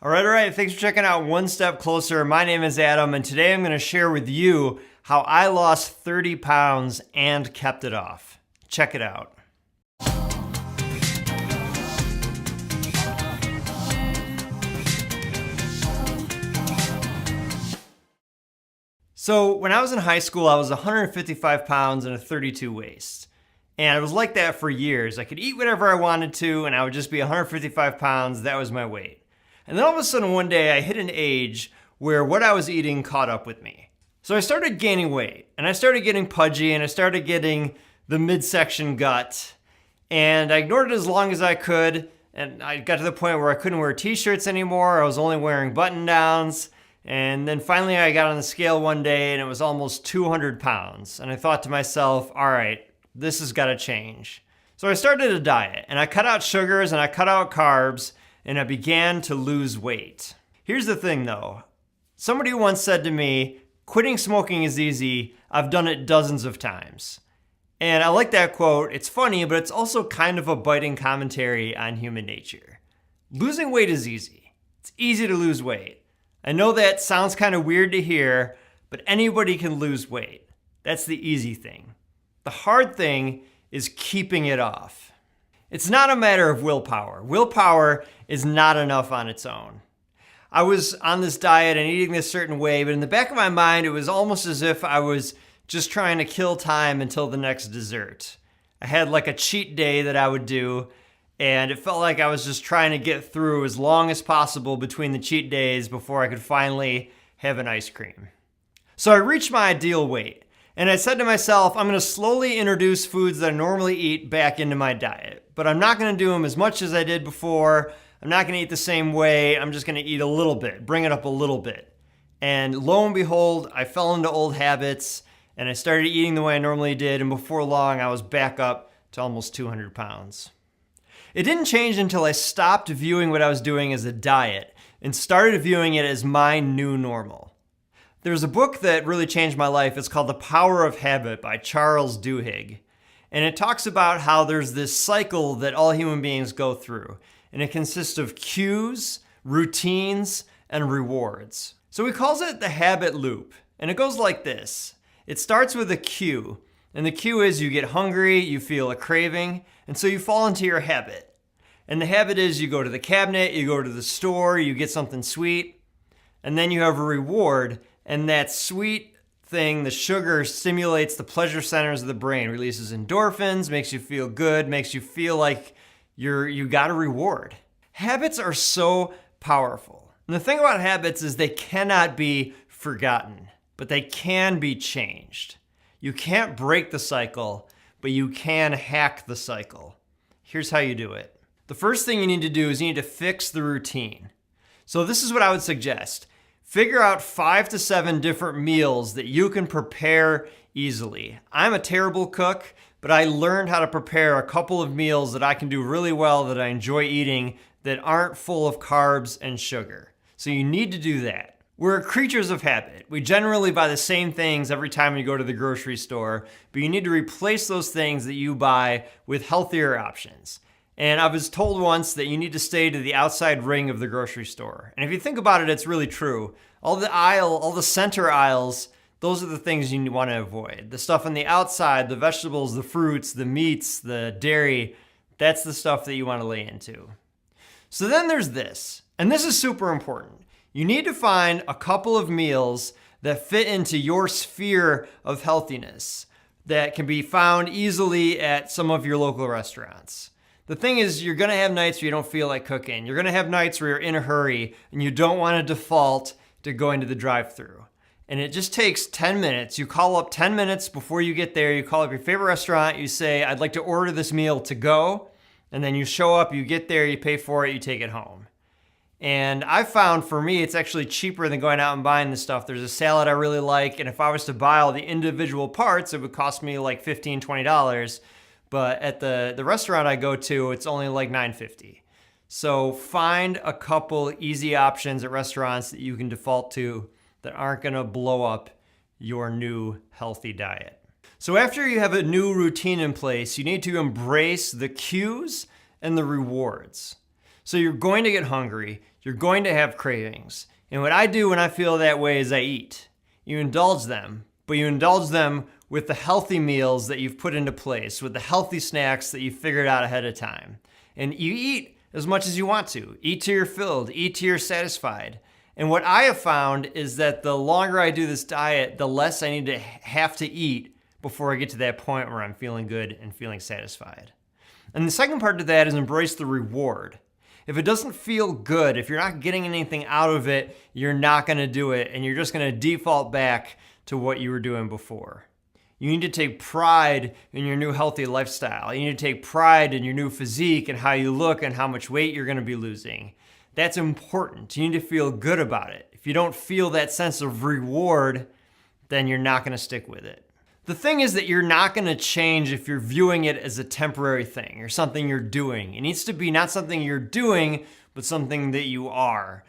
All right. Thanks for checking out One Step Closer. My name is Adam, and today I'm going to share with you how I lost 30 pounds and kept it off. Check it out. So when I was in high school, I was 155 pounds and a 32 waist. And I was like that for years. I could eat whatever I wanted to, and I would just be 155 pounds. That was my weight. And then all of a sudden one day I hit an age where what I was eating caught up with me. So I started gaining weight, and I started getting pudgy, and I started getting the midsection gut. And I ignored it as long as I could, and I got to the point where I couldn't wear t-shirts anymore. I was only wearing button-downs. And then finally I got on the scale one day and it was almost 200 pounds. And I thought to myself, all right, this has got to change. So I started a diet, and I cut out sugars and I cut out carbs, and I began to lose weight. Here's the thing though. Somebody once said to me, quitting smoking is easy. I've done it dozens of times. And I like that quote. It's funny, but it's also kind of a biting commentary on human nature. Losing weight is easy. It's easy to lose weight. I know that sounds kind of weird to hear, but anybody can lose weight. That's the easy thing. The hard thing is keeping it off. It's not a matter of willpower. Willpower is not enough on its own. I was on this diet and eating this certain way, but in the back of my mind, it was almost as if I was just trying to kill time until the next dessert. I had like a cheat day that I would do, and it felt like I was just trying to get through as long as possible between the cheat days before I could finally have an ice cream. So I reached my ideal weight, and I said to myself, I'm going to slowly introduce foods that I normally eat back into my diet. But I'm not going to do them as much as I did before. I'm not going to eat the same way. I'm just going to eat a little bit, bring it up a little bit. And lo and behold, I fell into old habits, and I started eating the way I normally did, and before long, I was back up to almost 200 pounds. It didn't change until I stopped viewing what I was doing as a diet and started viewing it as my new normal. There's a book that really changed my life. It's called The Power of Habit by Charles Duhigg. And it talks about how there's this cycle that all human beings go through. And it consists of cues, routines, and rewards. So he calls it the habit loop. And it goes like this. It starts with a cue. And the cue is you get hungry, you feel a craving, and so you fall into your habit. And the habit is you go to the cabinet, you go to the store, you get something sweet, and then you have a reward, and that sweet thing, the sugar, stimulates the pleasure centers of the brain, releases endorphins, makes you feel good, makes you feel like you got a reward. Habits are so powerful. And the thing about habits is they cannot be forgotten, but they can be changed. You can't break the cycle, but you can hack the cycle. Here's how you do it. The first thing you need to do is you need to fix the routine. So this is what I would suggest. Figure out 5 to 7 different meals that you can prepare easily. I'm a terrible cook, but I learned how to prepare a couple of meals that I can do really well, that I enjoy eating, that aren't full of carbs and sugar. So you need to do that. We're creatures of habit. We generally buy the same things every time you go to the grocery store, but you need to replace those things that you buy with healthier options. And I was told once that you need to stay to the outside ring of the grocery store. And if you think about it, it's really true. All the center aisles, those are the things you want to avoid. The stuff on the outside, the vegetables, the fruits, the meats, the dairy, that's the stuff that you want to lay into. So then there's this, and this is super important. You need to find a couple of meals that fit into your sphere of healthiness that can be found easily at some of your local restaurants. The thing is, you're going to have nights where you don't feel like cooking. You're going to have nights where you're in a hurry and you don't want to default to going to the drive-thru. And it just takes 10 minutes. You call up 10 minutes before you get there. You call up your favorite restaurant. You say, I'd like to order this meal to go. And then you show up, you get there, you pay for it, you take it home. And I found for me, it's actually cheaper than going out and buying this stuff. There's a salad I really like. And if I was to buy all the individual parts, it would cost me like $15, $20. But at the restaurant I go to, it's only like $9.50. So find a couple easy options at restaurants that you can default to that aren't gonna blow up your new healthy diet. So after you have a new routine in place, you need to embrace the cues and the rewards. So you're going to get hungry, you're going to have cravings. And what I do when I feel that way is I eat. You indulge them, but you indulge them with the healthy meals that you've put into place, with the healthy snacks that you've figured out ahead of time. And you eat as much as you want to. Eat till you're filled, eat till you're satisfied. And what I have found is that the longer I do this diet, the less I need to have to eat before I get to that point where I'm feeling good and feeling satisfied. And the second part of that is embrace the reward. If it doesn't feel good, if you're not getting anything out of it, you're not gonna do it, and you're just gonna default back to what you were doing before. You need to take pride in your new healthy lifestyle. You need to take pride in your new physique and how you look and how much weight you're gonna be losing. That's important. You need to feel good about it. If you don't feel that sense of reward, then you're not gonna stick with it. The thing is that you're not gonna change if you're viewing it as a temporary thing or something you're doing. It needs to be not something you're doing, but something that you are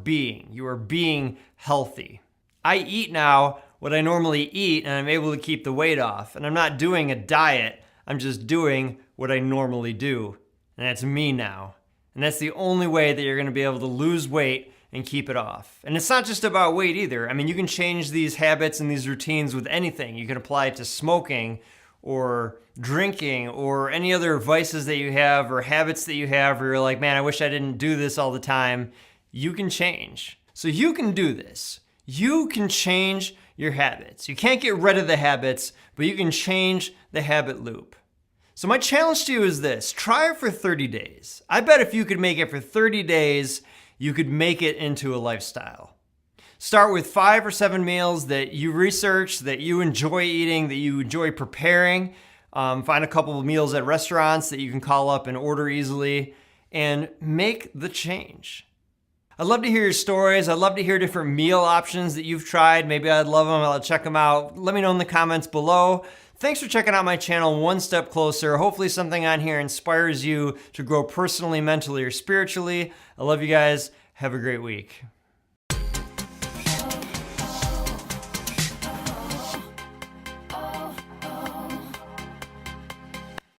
being. You are being healthy. I eat now what I normally eat, and I'm able to keep the weight off. And I'm not doing a diet, I'm just doing what I normally do. And that's me now. And that's the only way that you're gonna be able to lose weight and keep it off. And it's not just about weight either. I mean, you can change these habits and these routines with anything. You can apply it to smoking or drinking or any other vices that you have or habits that you have where you're like, man, I wish I didn't do this all the time. You can change. So you can do this. You can change your habits. You can't get rid of the habits, but you can change the habit loop. So my challenge to you is this: try it for 30 days. I bet if you could make it for 30 days, you could make it into a lifestyle. Start with 5 or 7 meals that you research, that you enjoy eating, that you enjoy preparing. Find a couple of meals at restaurants that you can call up and order easily, and make the change. I'd love to hear your stories. I'd love to hear different meal options that you've tried. Maybe I'd love them. I'll check them out. Let me know in the comments below. Thanks for checking out my channel, One Step Closer. Hopefully something on here inspires you to grow personally, mentally, or spiritually. I love you guys. Have a great week.